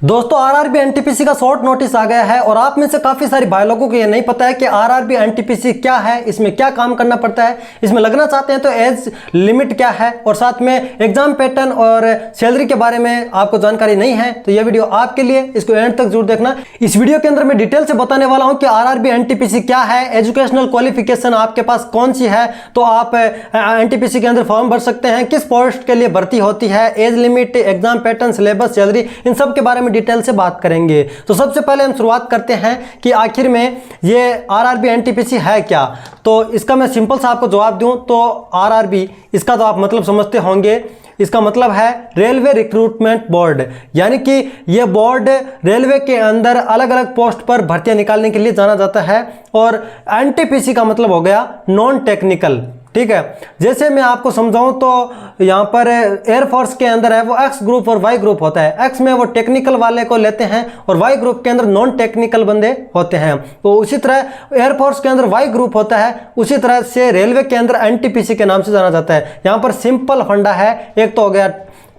दोस्तों RRB NTPC का short notice आ गया है और आप में से काफी सारे भाई लोगों को ये नहीं पता है कि आरआरबी एनटीपीसी क्या है, इसमें क्या काम करना पड़ता है, इसमें लगना चाहते हैं तो एज लिमिट क्या है और साथ में एग्जाम पैटर्न और सैलरी के बारे में आपको जानकारी नहीं है तो ये वीडियो आपके लिए, इसको एंड तक जरूर देखना। इस वीडियो के अंदर मैं डिटेल से बताने वाला हूं कि आरआरबी एनटीपीसी क्या है, एजुकेशनल क्वालिफिकेशन आपके पास कौन सी है तो आप एनटीपीसी के अंदर फॉर्म भर सकते हैं, किस पोस्ट के लिए भर्ती होती है, age limit, exam pattern, syllabus, salary, इन सब के बारे में डिटेल से बात करेंगे। तो सबसे पहले हम शुरुआत करते हैं कि आखिर में ये आरआरबी एनटीपीसी है क्या। तो इसका मैं सिंपल सा आपको जवाब दूं तो आरआरबी, इसका तो आप मतलब समझते होंगे, इसका मतलब है रेलवे रिक्रूटमेंट बोर्ड, यानी कि ये बोर्ड रेलवे के अंदर अलग अलग पोस्ट पर भर्तियां निकालने के लिए जाना जाता है। और एनटीपीसी का मतलब हो गया नॉन टेक्निकल, ठीक है। जैसे मैं आपको समझाऊं तो यहाँ पर एयरफोर्स के अंदर है वो एक्स ग्रुप और वाई ग्रुप होता है। एक्स में वो टेक्निकल वाले को लेते हैं और वाई ग्रुप के अंदर नॉन टेक्निकल बंदे होते हैं। तो उसी तरह एयरफोर्स के अंदर वाई ग्रुप होता है, उसी तरह से रेलवे के अंदर एनटीपीसी के नाम से जाना जाता है। यहाँ पर सिंपल फंडा है, एक तो हो गया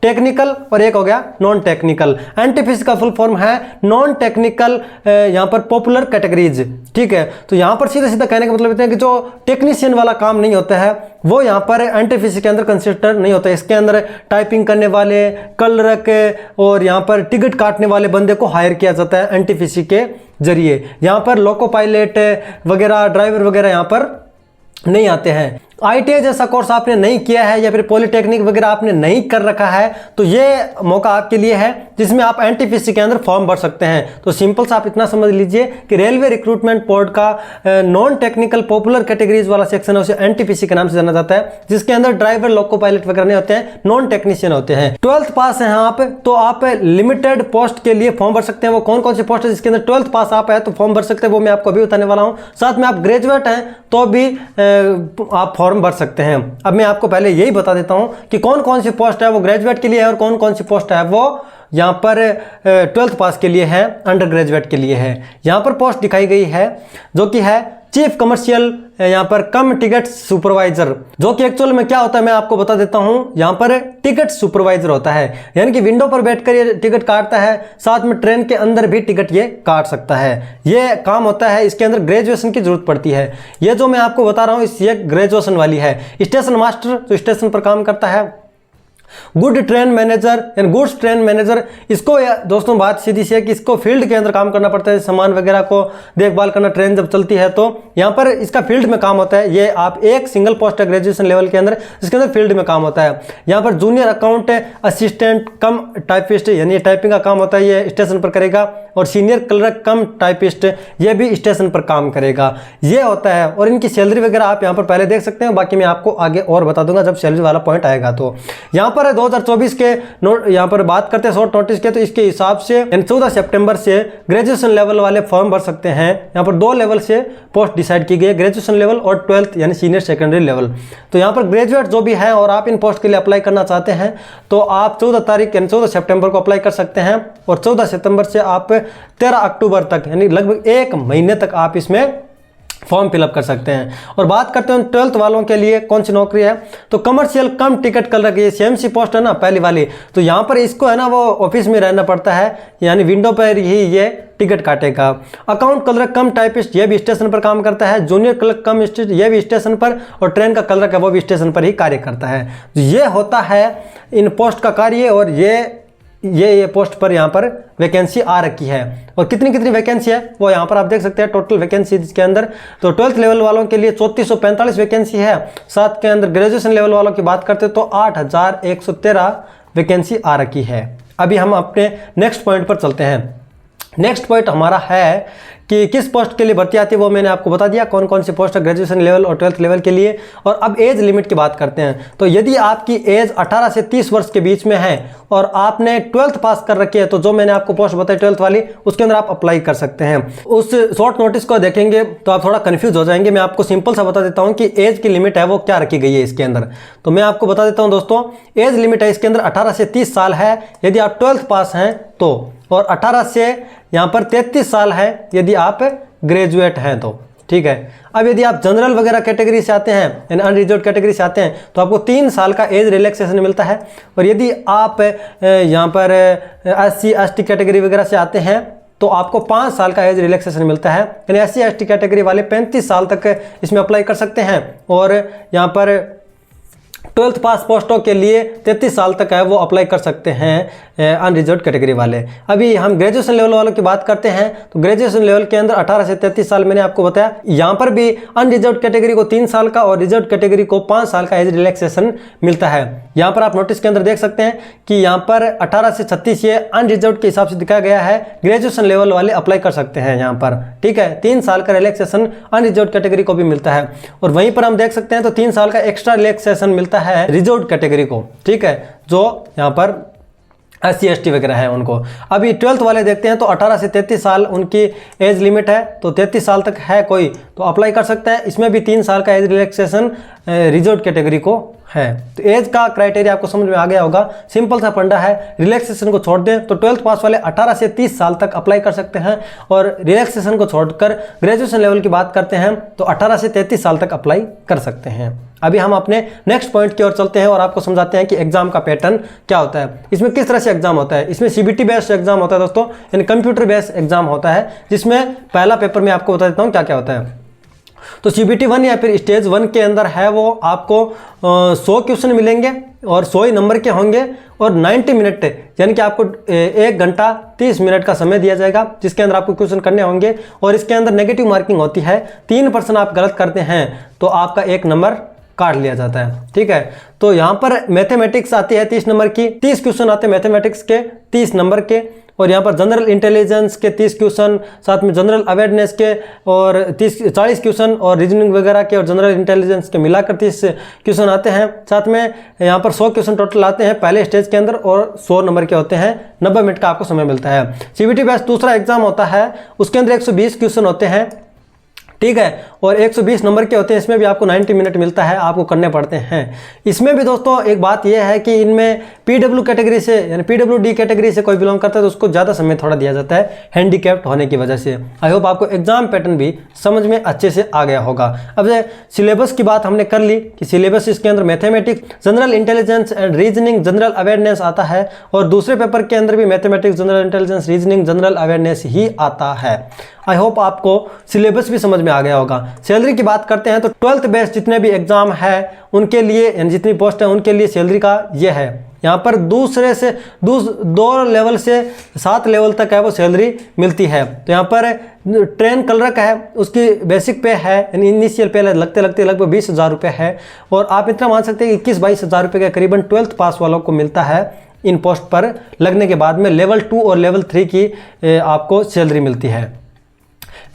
टेक्निकल और एक हो गया नॉन टेक्निकल। एनटीपीसी का फुल फॉर्म है नॉन टेक्निकल यहाँ पर पॉपुलर कैटेगरीज, ठीक है। तो यहाँ पर सीधा सीधा कहने का मतलब है कि जो टेक्नीशियन वाला काम नहीं होता है वो यहाँ पर एनटीपीसी के अंदर कंसिडर नहीं होता है। इसके अंदर टाइपिंग करने वाले, क्लर्क और यहाँ पर टिकट काटने वाले बंदे को हायर किया जाता है एनटीपीसी के जरिए। यहाँ पर लोको पायलट वगैरह, ड्राइवर वगैरह यहाँ पर नहीं आते हैं। आईटीआई जैसा कोर्स आपने नहीं किया है या फिर पॉलिटेक्निक वगैरह आपने नहीं कर रखा है तो ये मौका आपके लिए है जिसमें आप एनटीपीसी के अंदर फॉर्म भर सकते हैं। तो सिंपल सा आप इतना समझ लीजिए कि रेलवे रिक्रूटमेंट बोर्ड का नॉन टेक्निकल पॉपुलर कैटेगरीज वाला सेक्शन है उसे एनटीपीसी के नाम से जाना जाता है, जिसके अंदर ड्राइवर, लोको पायलट वगैरह नहीं होते हैं, नॉन टेक्नीशियन होते हैं। 12th पास हैं आप तो आप लिमिटेड पोस्ट के लिए फॉर्म भर सकते हैं। वो कौन कौन सी पोस्ट है जिसके अंदर 12th पास आप है तो फॉर्म भर सकते हैं, वो मैं आपको अभी बताने वाला हूँ। साथ में आप ग्रेजुएट हैं तो भी आप फॉर्म भर सकते हैं। अब मैं आपको पहले यही बता देता हूं कि कौन कौन सी पोस्ट है वो ग्रेजुएट के लिए है और कौन कौन सी पोस्ट है वो यहां पर 12th पास के लिए है, अंडर ग्रेजुएट के लिए है। यहां पर पोस्ट दिखाई गई है जो कि है चीफ कमर्शियल यहाँ पर कम टिकट सुपरवाइजर, जो कि एक्चुअल में क्या होता है मैं आपको बता देता हूं। यहाँ पर टिकट सुपरवाइजर होता है, यानी कि विंडो पर बैठकर ये टिकट काटता है, साथ में ट्रेन के अंदर भी टिकट ये काट सकता है। ये काम होता है, इसके अंदर ग्रेजुएशन की जरूरत पड़ती है। ये जो मैं आपको बता रहा हूँ ये ग्रेजुएशन वाली है। स्टेशन मास्टर जो स्टेशन पर काम करता है, गुड ट्रेन मैनेजर यानी गुड्स ट्रेन मैनेजर, इसको दोस्तों बात सीधी सी है कि इसको फील्ड के अंदर काम करना पड़ता है, सामान वगैरह को देखभाल करना ट्रेन जब चलती है तो यहाँ पर इसका फील्ड में काम होता है। ये आप एक सिंगल पोस्ट है ग्रेजुएशन लेवल के अंदर जिसके अंदर फील्ड में काम होता है। यहाँ पर जूनियर अकाउंट असिस्टेंट कम टाइपिस्ट, यानी टाइपिंग का काम होता है, ये स्टेशन पर करेगा। और सीनियर क्लर्क कम टाइपिस्ट, ये भी स्टेशन पर काम करेगा। ये होता है और इनकी सैलरी वगैरह आप यहाँ पर पहले देख सकते हैं, बाकी मैं आपको आगे और बता दूंगा जब सैलरी वाला पॉइंट आएगा। तो यहाँ पर 2024 के यहाँ पर बात करते हैं शॉर्ट नोटिस के, तो इसके हिसाब से 14 सितंबर से ग्रेजुएशन लेवल वाले फॉर्म भर सकते हैं। यहाँ पर 2 लेवल से पोस्ट डिसाइड की गई है, ग्रेजुएशन लेवल और 12th यानी सीनियर सेकेंडरी लेवल। तो यहाँ पर ग्रेजुएट जो भी है और आप इन पोस्ट के लिए अप्लाई करना चाहते हैं तो आप 14 तारीख यानी 14 सितंबर को अप्लाई कर सकते हैं और 14 सितंबर से आप 13 अक्टूबर तक यानी लगभग 1 महीने तक आप इसमें फॉर्म फिलअप कर सकते हैं। और बात करते हैं 12th वालों के लिए कौन सी नौकरी है, तो कमर्शियल कम टिकट क्लर्क, ये सेम सी पोस्ट है ना पहली वाली, तो यहाँ पर इसको है ना वो ऑफिस में रहना पड़ता है, यानी विंडो पर ही ये टिकट काटेगा। अकाउंट क्लर्क कम टाइपिस्ट, ये भी स्टेशन पर काम करता है। जूनियर क्लर्क कम ये भी स्टेशन पर, और ट्रेन का क्लर्क है वो भी स्टेशन पर ही कार्य करता है। तो ये होता है इन पोस्ट का कार्य और ये पोस्ट पर यहाँ पर वैकेंसी आ रखी है। और कितनी कितनी वैकेंसी है वो यहाँ पर आप देख सकते हैं टोटल वैकेंसी इसके अंदर। तो 12th लेवल वालों के लिए 3445 वैकेंसी है। साथ के अंदर ग्रेजुएशन लेवल वालों की बात करते हैं तो 8113 वैकेंसी आ रखी है। अभी हम अपने नेक्स्ट पॉइंट पर चलते हैं। नेक्स्ट पॉइंट हमारा है कि किस पोस्ट के लिए भर्ती आती है, वो मैंने आपको बता दिया कौन कौन सी पोस्ट है ग्रेजुएशन लेवल और 12th लेवल के लिए। और अब एज लिमिट की बात करते हैं। तो यदि आपकी एज 18 से 30 वर्ष के बीच में है और आपने 12th पास कर रखी है तो जो मैंने आपको पोस्ट बताई 12th वाली उसके अंदर आप अप्लाई कर सकते हैं। उस शॉर्ट नोटिस को देखेंगे तो आप थोड़ा कन्फ्यूज हो जाएंगे। मैं आपको सिंपल सा बता देता हूँ कि एज की लिमिट है वो क्या रखी गई है इसके अंदर। तो मैं आपको बता देता हूँ दोस्तों, एज लिमिट है इसके अंदर 18 से 30 साल है यदि आप 12th पास हैं तो, और 18 से यहाँ पर 33 साल है यदि आप ग्रेजुएट हैं तो, ठीक है। अब यदि आप जनरल वगैरह कैटेगरी से आते हैं यानी अनरिजर्व कैटेगरी से आते हैं तो आपको 3 साल का एज रिलैक्सेशन मिलता है। और यदि आप यहाँ पर SC ST कैटेगरी वगैरह से आते हैं तो आपको 5 साल का एज रिलैक्सेशन मिलता है, यानी SC ST कैटेगरी वाले 35 साल तक इसमें अप्लाई कर सकते हैं। और यहाँ पर 12th पास पोस्टों के लिए 33 साल तक है वो अप्लाई कर सकते हैं अनरिजर्व कैटेगरी वाले। अभी हम ग्रेजुएशन लेवल वालों की बात करते हैं तो ग्रेजुएशन लेवल के अंदर 18 से 33 साल मैंने आपको बताया। यहाँ पर भी अनरिजर्व कैटेगरी को 3 साल का और रिजर्व कैटेगरी को 5 साल का एज रिलैक्सेशन मिलता है। यहाँ पर आप नोटिस के अंदर देख सकते हैं कि यहाँ पर 18 से 36 ये अनरिजर्व के हिसाब से दिखाया गया है, ग्रेजुएशन लेवल वाले अप्लाई कर सकते हैं यहाँ पर, ठीक है। 3 साल का रिलैक्सेशन अनरिजर्व कैटेगरी को भी मिलता है। और वहीं पर हम देख सकते हैं तो 3 साल का एक्स्ट्रा रिलैक्सेशन मिलता है रिजर्व कैटेगरी को, ठीक है, जो यहाँ पर SC ST वगैरह है उनको। अभी 12th वाले देखते हैं तो 18 से 33 साल उनकी एज लिमिट है, तो 33 साल तक है कोई तो अप्लाई कर सकता है। इसमें भी 3 साल का एज रिलैक्सेशन रिजर्व कैटेगरी को है। तो एज का क्राइटेरिया आपको समझ में आ गया होगा, सिंपल सा फंडा है। रिलैक्सेशन को छोड़ दें तो 12th पास वाले 18 से 30 साल तक अप्लाई कर सकते हैं और रिलैक्सेशन को छोड़कर ग्रेजुएशन लेवल की बात करते हैं तो 18 से 33 साल तक अप्लाई कर सकते हैं। अभी हम अपने नेक्स्ट पॉइंट की ओर चलते हैं और आपको समझाते हैं कि एग्जाम का पैटर्न क्या होता है, इसमें किस तरह से एग्जाम होता है। इसमें CBT बेस्ड एग्जाम होता है दोस्तों, यानी कंप्यूटर बेस्ड एग्जाम होता है, जिसमें पहला पेपर मैं आपको बता देता हूँ क्या क्या होता है। तो CBT 1 या फिर स्टेज 1 के अंदर है वो आपको 100 क्वेश्चन मिलेंगे और 100 ही नंबर के होंगे और 90 मिनट यानी कि आपको 1 घंटा 30 मिनट का समय दिया जाएगा, जिसके अंदर आपको क्वेश्चन करने होंगे। और इसके अंदर नेगेटिव मार्किंग होती है, 3% आप गलत करते हैं तो आपका 1 नंबर काट लिया जाता है, ठीक है। तो यहाँ पर मैथमेटिक्स आती है 30 नंबर की, 30 क्वेश्चन आते हैं मैथमेटिक्स के 30 नंबर के। और यहाँ पर जनरल इंटेलिजेंस के 30 क्वेश्चन, साथ में जनरल अवेयरनेस के और 40 क्वेश्चन और रीजनिंग वगैरह के और जनरल इंटेलिजेंस के मिलाकर 30 क्वेश्चन आते हैं। साथ में यहाँ पर 100 क्वेश्चन टोटल आते हैं पहले स्टेज के अंदर और 100 नंबर के होते हैं, 90 मिनट का आपको समय मिलता है। CBT बेस्ड दूसरा एग्जाम होता है, उसके अंदर 120 क्वेश्चन होते हैं, ठीक है, और 120 नंबर के होते हैं। इसमें भी आपको 90 मिनट मिलता है, आपको करने पड़ते हैं। इसमें भी दोस्तों एक बात यह है कि इनमें PW कैटेगरी से यानी PWD कैटेगरी से कोई बिलोंग करता है तो उसको ज़्यादा समय थोड़ा दिया जाता है हैंडीकैप्ड होने की वजह से। आई होप आपको एग्जाम पैटर्न भी समझ में अच्छे से आ गया होगा। अब सिलेबस की बात हमने कर ली कि सिलेबस इसके अंदर mathematics, general intelligence and reasoning, general awareness आता है और दूसरे पेपर के अंदर भी mathematics, general intelligence, reasoning, general awareness ही आता है। आई होप आपको सिलेबस भी समझ में आ गया होगा। सैलरी की बात करते हैं तो 12th बेस्ड जितने भी एग्जाम है उनके लिए यानी जितनी पोस्ट है उनके लिए सैलरी का ये है। यहाँ पर दूसरे से 2 लेवल से 7 लेवल तक है वो सैलरी मिलती है। तो यहाँ पर ट्रेन क्लर्क है, उसकी बेसिक पे है यानी इनिशियल पे लगते लगभग 20,000 रुपये है। और आप इतना मान सकते हैं कि 21-22 हज़ार रुपये का करीबन 12th पास वालों को मिलता है इन पोस्ट पर लगने के बाद में। लेवल 2 और लेवल 3 की आपको सैलरी मिलती है।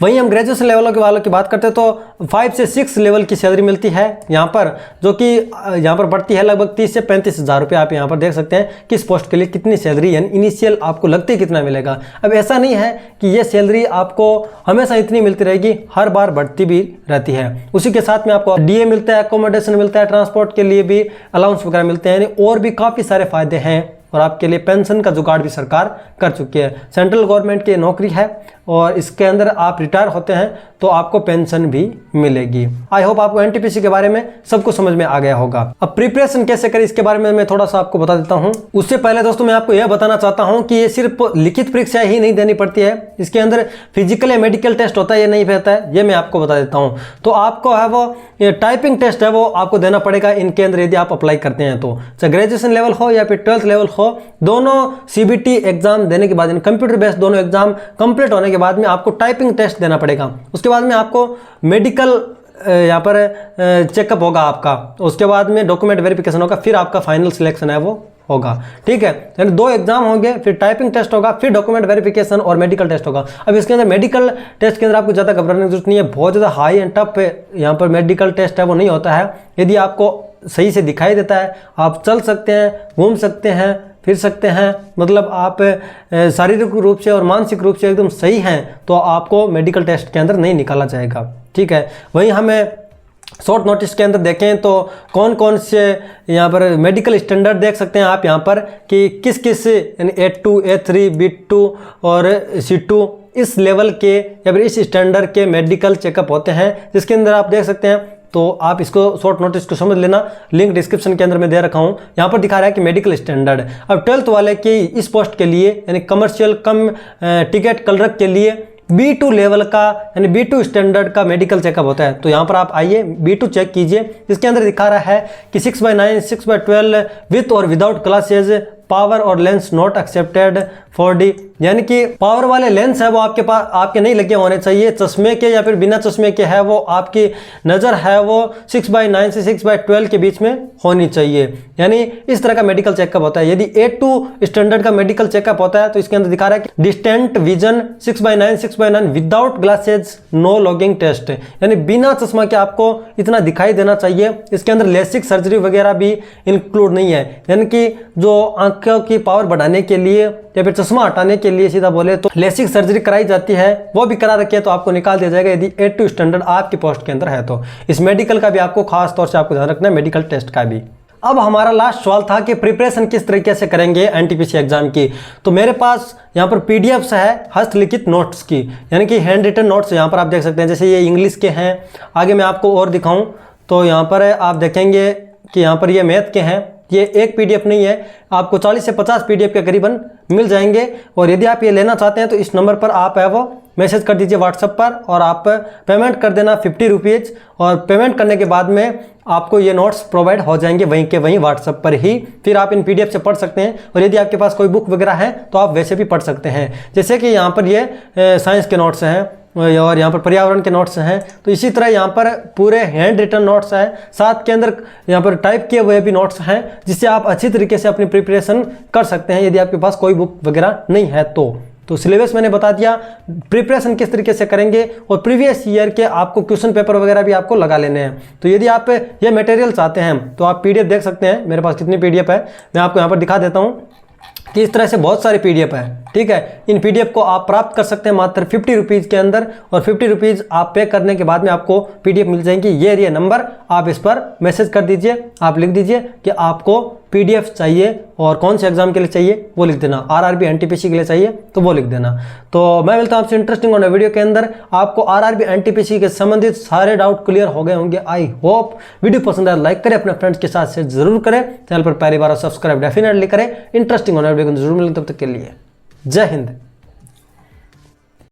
वहीं हम ग्रेजुएशन लेवल के वालों की बात करते हैं तो 5 से 6 लेवल की सैलरी मिलती है यहाँ पर, जो कि यहाँ पर बढ़ती है लगभग 30 से 35 हज़ार रुपये। आप यहाँ पर देख सकते हैं किस पोस्ट के लिए कितनी सैलरी यानी इनिशियल आपको लगते ही कितना मिलेगा। अब ऐसा नहीं है कि ये सैलरी आपको हमेशा इतनी मिलती रहेगी, हर बार बढ़ती भी रहती है। उसी के साथ में आपको DA मिलता है, अकोमोडेशन मिलता है, ट्रांसपोर्ट के लिए भी अलाउंस वगैरह मिलते हैं, यानी और भी काफ़ी सारे फायदे हैं। और आपके लिए पेंशन का जुगाड़ भी सरकार कर चुकी है। सेंट्रल गवर्नमेंट की नौकरी है और इसके अंदर आप रिटायर होते हैं तो आपको पेंशन भी मिलेगी। आई होप आपको NTPC के बारे में सब कुछ समझ में आ गया होगा। अब प्रिपरेशन कैसे करें इसके बारे में मैं थोड़ा सा आपको बता देता हूं। उससे पहले दोस्तों मैं आपको यह बताना चाहता हूं कि ये सिर्फ लिखित परीक्षा ही नहीं देनी पड़ती है, इसके अंदर फिजिकल या मेडिकल टेस्ट होता है या नहीं रहता है ये मैं आपको बता देता हूँ। तो आपको है वो टाइपिंग टेस्ट है वो आपको देना पड़ेगा इनके अंदर यदि आप अप्लाई करते हैं तो, चाहे ग्रेजुएशन लेवल हो या फिर 12th लेवल हो। दोनों CBT एग्जाम देने के बाद कंप्यूटर बेस्ड दोनों एग्जाम कंप्लीट होने के बाद में आपको टाइपिंग टेस्ट देना पड़ेगा। उसके बाद में आपको मेडिकल यहाँ पर चेकअप होगा आपका, उसके बाद में डॉक्यूमेंट वेरिफिकेशन होगा, फिर आपका फाइनल सिलेक्शन है वो होगा, ठीक है। यानी 2 एग्जाम होंगे, फिर टाइपिंग टेस्ट होगा, फिर डॉक्यूमेंट वेरिफिकेशन और मेडिकल टेस्ट होगा। अब इसके अंदर मेडिकल टेस्ट के अंदर आपको ज़्यादा घबराने की जरूरत नहीं है, बहुत ज़्यादा हाई एंड टफ यहाँ पर मेडिकल टेस्ट है वो नहीं होता है। यदि आपको सही से दिखाई देता है, आप चल सकते हैं, घूम सकते हैं, फिर सकते हैं, मतलब आप शारीरिक रूप से और मानसिक रूप से एकदम सही हैं तो आपको मेडिकल टेस्ट के अंदर नहीं निकाला जाएगा, ठीक है। वहीं हमें शॉर्ट नोटिस के अंदर देखें तो कौन कौन से यहाँ पर मेडिकल स्टैंडर्ड देख सकते हैं आप यहाँ पर कि किस किस यानी A2, A3, B2 और C2 इस लेवल के या फिर इस स्टैंडर्ड के मेडिकल चेकअप होते हैं, जिसके अंदर आप देख सकते हैं। तो आप इसको शॉर्ट नोटिस को समझ लेना, लिंक डिस्क्रिप्शन के अंदर मैं दे रखा हूँ। यहाँ पर दिखा रहा है कि मेडिकल स्टैंडर्ड। अब 12th वाले की इस पोस्ट के लिए यानी कमर्शियल कम टिकट क्लर्क के लिए B2 लेवल का यानी B2 स्टैंडर्ड का मेडिकल चेकअप होता है। तो यहाँ पर आप आइए B2 चेक कीजिए। इसके अंदर दिखा रहा है कि 6/9, 6/12 विथ और विदाउट ग्लासेज, पावर और lens not accepted for D, यानी कि पावर वाले लेंस है वो आपके पास आपके नहीं लगे होने चाहिए। चश्मे के या फिर बिना चश्मे के है वो आपकी नज़र है वो 6/9 से 6/12 के बीच में होनी चाहिए। यानी इस तरह का मेडिकल चेकअप होता है। यदि A2 स्टैंडर्ड का मेडिकल चेकअप होता है तो इसके अंदर दिखा रहा है कि distant vision 6/9, 6/9 without glasses, no logging test, यानी बिना चश्मा के आपको इतना दिखाई देना चाहिए। इसके अंदर लेसिक सर्जरी वगैरह भी इंक्लूड नहीं है, यानी कि जो आंखों की पावर बढ़ाने के लिए या फिर चश्मा हटाने के लिए सीधा बोले तो लेसिक सर्जरी कराई जाती है, वो भी करा रखी है तो आपको निकाल दिया जाएगा यदि A2 स्टैंडर्ड आपकी पोस्ट के अंदर है। तो इस मेडिकल का भी आपको खास तौर से आपको ध्यान रखना है, मेडिकल टेस्ट का भी। अब हमारा लास्ट सवाल था कि प्रिपरेशन किस तरीके से करेंगे NTPC एग्जाम की। तो मेरे पास यहाँ पर PDFs है हस्तलिखित नोट्स की, यानी कि हैंड रिटन नोट्स यहाँ पर आप देख सकते हैं। जैसे ये इंग्लिश के हैं, आगे मैं आपको और दिखाऊं तो यहाँ पर आप देखेंगे कि यहाँ पर ये मैथ के हैं। ये एक PDF नहीं है, आपको 40 से 50 PDF के करीबन मिल जाएंगे। और यदि आप ये लेना चाहते हैं तो इस नंबर पर आप है वो मैसेज कर दीजिए व्हाट्सएप पर और आप पेमेंट कर देना 50 रुपीज़। और पेमेंट करने के बाद में आपको ये नोट्स प्रोवाइड हो जाएंगे वहीं के वहीं व्हाट्सएप पर ही। फिर आप इन PDF से पढ़ सकते हैं और यदि आपके पास कोई बुक वगैरह है तो आप वैसे भी पढ़ सकते हैं। जैसे कि यहाँ पर ये साइंस के नोट्स हैं और यहाँ पर पर्यावरण के नोट्स हैं, तो इसी तरह यहाँ पर पूरे हैंड रिटन नोट्स हैं, साथ के अंदर यहाँ पर टाइप किए हुए भी नोट्स हैं, जिससे आप अच्छी तरीके से अपनी प्रिपरेशन कर सकते हैं यदि आपके पास कोई बुक वगैरह नहीं है तो सिलेबस मैंने बता दिया, प्रिपरेशन किस तरीके से करेंगे और प्रीवियस ईयर के आपको क्वेश्चन पेपर वगैरह भी आपको लगा लेने हैं। तो यदि आप ये मटेरियल चाहते हैं तो आप PDF देख सकते हैं, मेरे पास कितनी PDF है मैं आपको यहाँ पर दिखा देता हूँ कि इस तरह से बहुत सारे PDF है। ठीक है, इन PDF को आप प्राप्त कर सकते हैं मात्र 50 रुपीज़ के अंदर, और 50 रुपीज़ आप पे करने के बाद में आपको PDF मिल जाएंगी। ये नंबर आप इस पर मैसेज कर दीजिए, आप लिख दीजिए कि आपको PDF चाहिए और कौन से एग्जाम के लिए चाहिए वो लिख देना, RRB NTPC के लिए चाहिए तो वो लिख देना। तो मैं मिलता हूँ आपसे इंटरेस्टिंग होने वीडियो के अंदर। आपको RRB NTPC के संबंधित सारे डाउट क्लियर हो गए होंगे। आई होप वीडियो पसंद आया लाइक करें, अपने फ्रेंड्स के साथ शेयर जरूर करें, चैनल पर पहली बार सब्सक्राइब डेफिनेटली करें। इंटरेस्टिंग होने वीडियो को जरूर मिलें, तब तक के लिए जय हिंद।